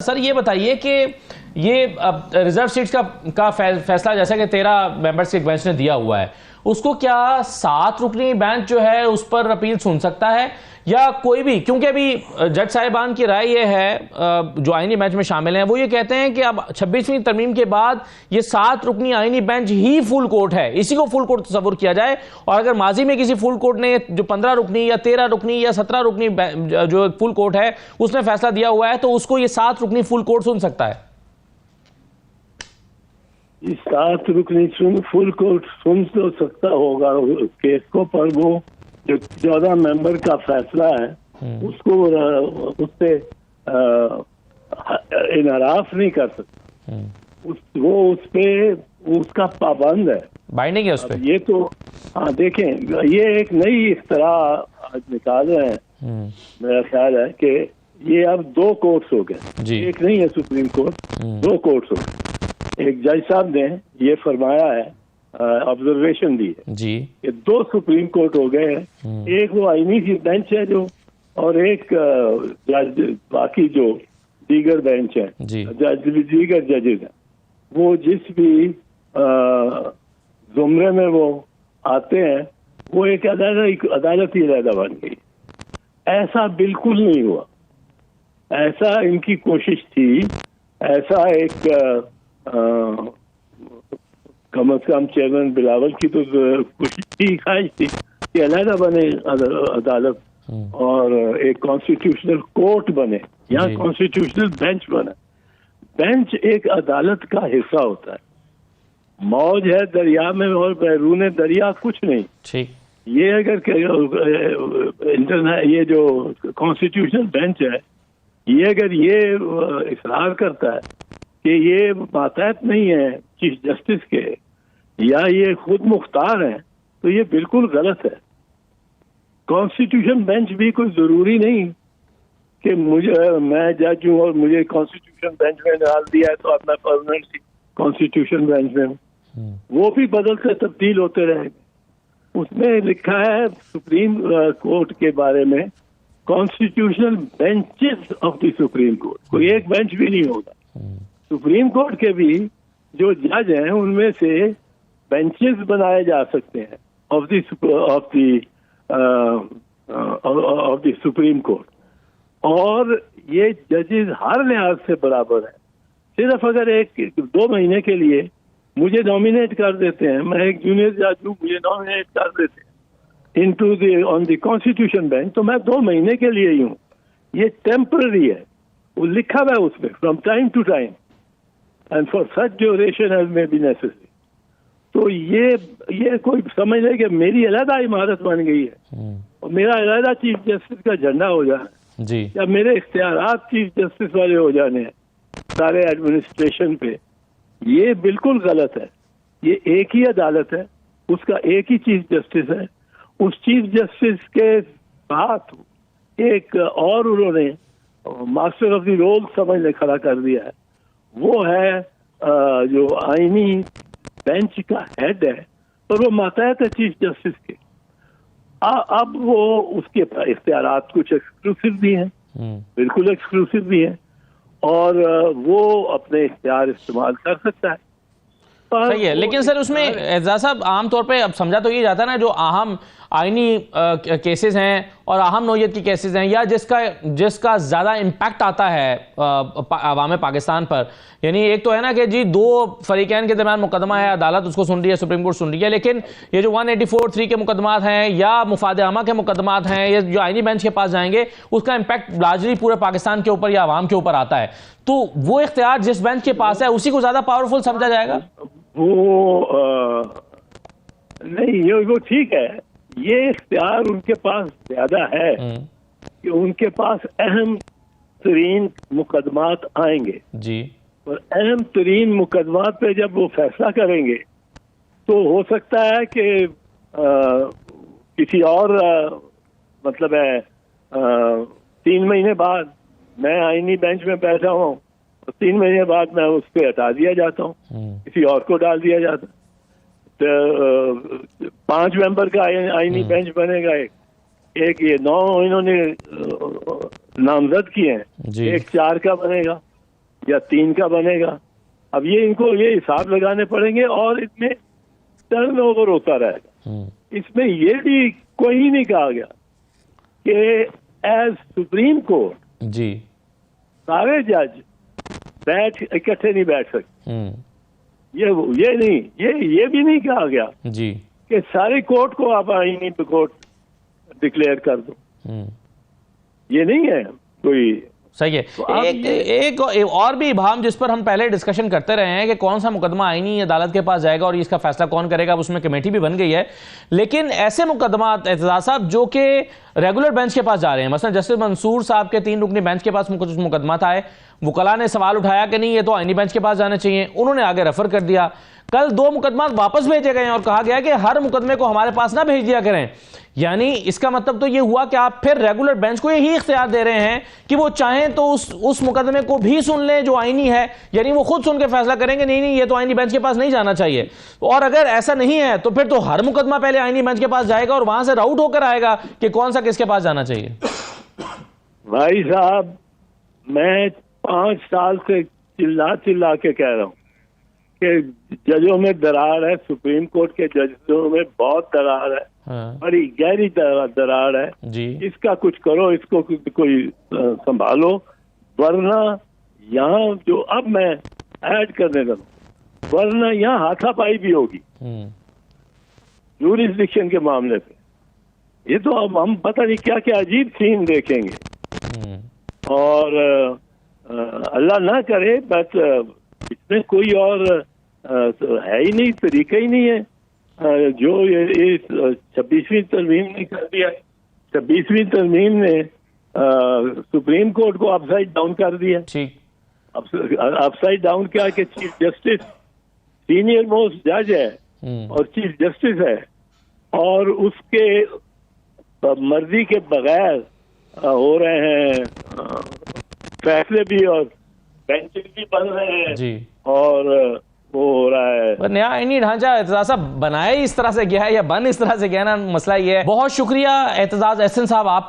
Sir ये बताइए कि ये रिजर्व सीट्स का फैसला जैसा कि 13 मेंबर्स के बेंच ने दिया हुआ है, उसको क्या 7 रुकनी बेंच जो है उस पर अपील सुन सकता है या कोई भी? क्योंकि अभी जज साहिबान की राय ये है, जो आईनी बेंच में शामिल हैं, वो ये कहते हैं कि अब 26वीं तरमीम के बाद ये 7 रुकनी आईनी बेंच ही फुल कोर्ट है, इसी को फुल कोर्ट तस्वुर किया जाए। और अगर माजी में किसी फुल कोर्ट ने जो 15 रुकनी या 13 रुकनी या 17 रुकनी जो फुल कोर्ट है उसने फैसला दिया हुआ है, तो उसको ये 7 रुकनी फुल कोर्ट सुन सकता है। 7 रुकनी फुल कोर्ट सुन तो सकता होगा केस को, पर वो जो 14 मेंबर का फैसला है उसको उससे इनराफ नहीं कर सकता। वो उस पे उसका पाबंद है, बाइंडिंग है उस पे। ये तो हाँ देखें, ये एक नई इख्तरा आज निकाल रहे हैं। मेरा ख्याल है कि ये अब 2 कोर्ट्स हो गए, एक नहीं है सुप्रीम कोर्ट, 2 कोर्ट्स हो गए। एक जज साहब ने ये फरमाया है, ऑब्जर्वेशन दी है जी कि 2 सुप्रीम कोर्ट हो गए हैं। एक वो आईनी की बेंच है जो, और एक जज, बाकी जो दीगर बेंच है, दीगर जजेस हैं, वो जिस भी जुमरे में वो आते हैं वो एक अदालत ही अलग बन गई। ऐसा बिल्कुल नहीं हुआ, ऐसा इनकी कोशिश थी, ऐसा एक कम से कम चेयरमैन बिलावल की तो कोशिश थी, ख्वाहिश थी कि अलग बने अदालत और एक कॉन्स्टिट्यूशनल कोर्ट बने, यहाँ कॉन्स्टिट्यूशनल बेंच बने। बेंच एक अदालत का हिस्सा होता है। मौज है दरिया में और बैरून दरिया कुछ नहीं। ठीक, ये अगर ये जो कॉन्स्टिट्यूशनल बेंच है, ये अगर ये इकरार करता है कि ये मातहत नहीं है चीफ जस्टिस के या ये खुद मुख्तार है, तो ये बिल्कुल गलत है। कॉन्स्टिट्यूशन बेंच भी कोई जरूरी नहीं कि मैं जज हूं और मुझे कॉन्स्टिट्यूशन बेंच में डाल दिया है तो अब मैं परमानेंटली कॉन्स्टिट्यूशन बेंच में हूं। वो भी बदलते तब्दील होते रहेंगे। उसमें लिखा है सुप्रीम कोर्ट के बारे में, constitutional benches of the supreme court, कोई एक बेंच भी नहीं होगा। सुप्रीम कोर्ट के भी जो जज हैं उनमें से बेंचेस बनाए जा सकते हैं ऑफ द सुप्रीम कोर्ट, और ये जजेस हर लिहाज से बराबर हैं। सिर्फ अगर 1-2 महीने के लिए मुझे नॉमिनेट कर देते हैं, मैं एक जूनियर जज हूँ, मुझे नॉमिनेट कर देते हैं into the on the constitution bench, तो मैं 2 महीने के लिए ही हूँ। ये टेम्पररी है, वो लिखा हुआ है उसमें, from time to time and for such duration as may be necessary. तो ये कोई समझ ले कि मेरी अलग इमारत बन गई है और मेरा अलग चीफ जस्टिस का झंडा हो जाए जी, या मेरे इख्तियारात चीफ जस्टिस वाले हो जाने हैं सारे एडमिनिस्ट्रेशन पे, ये बिल्कुल गलत है। ये एक ही अदालत है, उसका एक ही चीफ जस्टिस है। उस चीफ जस्टिस के साथ एक और उन्होंने मास्टर ऑफ द रोल समझने खड़ा कर दिया है, वो है जो आईनी बेंच का हेड है, और वो मातहत है चीफ जस्टिस के। अब वो उसके इख्तियारात कुछ एक्सक्लूसिव भी हैं, बिल्कुल एक्सक्लूसिव भी हैं, और वो अपने इख्तियार इस्तेमाल कर सकता है। सही है, लेकिन सर उसमें एजाज साहब आमतौर पे अब समझा तो ये जाता है ना, जो अहम आईनी केसेस हैं और अहम नौयत की केसेस हैं, या जिसका ज़्यादा इम्पैक्ट आता है अवाम पाकिस्तान पर, यानी एक तो है ना कि जी 2 फरीकैन के दरमियान मुकदमा है, अदालत उसको सुन रही है, सुप्रीम कोर्ट सुन रही है, लेकिन ये जो 184(3) के मुकदमात हैं या मुफाद आमा के मुकदमात हैं, ये जो आईनी बेंच के पास जाएंगे, उसका इम्पैक्ट लार्जली पूरे पाकिस्तान के ऊपर या अवाम के ऊपर आता है। तो वो इख्तियार जिस बेंच के पास है उसी को ज़्यादा पावरफुल समझा जाएगा? नहीं, वो ठीक है, ये इख्तियार उनके पास ज्यादा है कि उनके पास अहम तरीन मुकदमात आएंगे जी, और अहम तरीन मुकदमात पे जब वो फैसला करेंगे तो हो सकता है कि किसी और मतलब है 3 महीने बाद मैं आईनी बेंच में बैठा हूँ और 3 महीने बाद मैं उस पर हटा दिया जाता हूँ, किसी और को डाल दिया जाता। तो 5 मेंबर का आईनी बेंच बनेगा, एक ये 9 इन्होंने नामजद किए हैं, एक 4 का बनेगा, या 3 का बनेगा। अब ये इनको ये हिसाब लगाने पड़ेंगे और इसमें टर्नओवर होता रहेगा। इसमें ये भी कोई नहीं कहा गया कि एज सुप्रीम कोर्ट जी सारे जज इकट्ठे नहीं बैठ सकते। ये नहीं, ये भी नहीं कहा गया जी कि सारी कोर्ट को आप आईनी पे कोर्ट डिक्लेयर कर दो। ये नहीं है कोई। सही है। तो एक और भी इबाम जिस पर हम पहले डिस्कशन करते रहे हैं कि कौन सा मुकदमा आईनी अदालत के पास जाएगा और इसका फैसला कौन करेगा, अब उसमें कमेटी भी बन गई है। लेकिन ऐसे मुकदमा एतजाज साहब जो कि रेगुलर बेंच के पास जा रहे हैं, मसलन जस्टिस मंसूर साहब के 3 रुकनी बेंच के पास कुछ मुकदमा था, वकला ने सवाल उठाया कि नहीं ये तो आईनी बेंच के पास जाने चाहिए, उन्होंने आगे रेफर कर दिया। कल 2 मुकदमा वापस भेजे गए और कहा गया कि हर मुकदमे को हमारे पास ना भेज दिया करें। यानी इसका मतलब तो ये हुआ कि आप फिर रेगुलर बेंच को यही इख्तियार दे रहे हैं कि वो चाहें तो उस मुकदमे को भी सुन लें जो आईनी है, यानी वो खुद सुन के फैसला करेंगे नहीं नहीं ये तो आईनी बेंच के पास नहीं जाना चाहिए। और अगर ऐसा नहीं है तो फिर तो हर मुकदमा पहले आईनी बेंच के पास जाएगा और वहां से राउट होकर आएगा कि कौन सा किसके पास जाना चाहिए। भाई साहब, मैं 5 साल से चिल्ला के कह रहा हूं कि जजों में दरार है, सुप्रीम कोर्ट के जजों में बहुत दरार है। हाँ। बड़ी गहरी दरार है जी। इसका कुछ करो, इसको कोई संभालो, वरना यहाँ जो अब मैं ऐड करने लगा, वरना यहाँ हाथापाई भी होगी यूरिसडिक्शन के मामले पे। ये तो अब हम पता नहीं क्या क्या अजीब सीन देखेंगे। और अल्लाह ना करे, बस इसमें कोई और है ही नहीं, तरीका ही नहीं है। जो ये 26वीं तरमीम ने कर दिया, 26वीं तरमीम ने सुप्रीम कोर्ट को अपसाइड डाउन कर दिया। ठीक, अपसाइड डाउन क्या कि चीफ जस्टिस सीनियर मोस्ट जज है और चीफ जस्टिस है, और उसके मर्जी के बगैर हो रहे हैं फैसले भी और बेंचेस भी बन रहे हैं जी। और वो हो रहा है। नया आईनी ढांचा एतजाज साहब बनाए इस तरह से गया है या बन इस तरह से गया ना, मसला ये है। बहुत शुक्रिया एतजाज एहसन साहब आपका।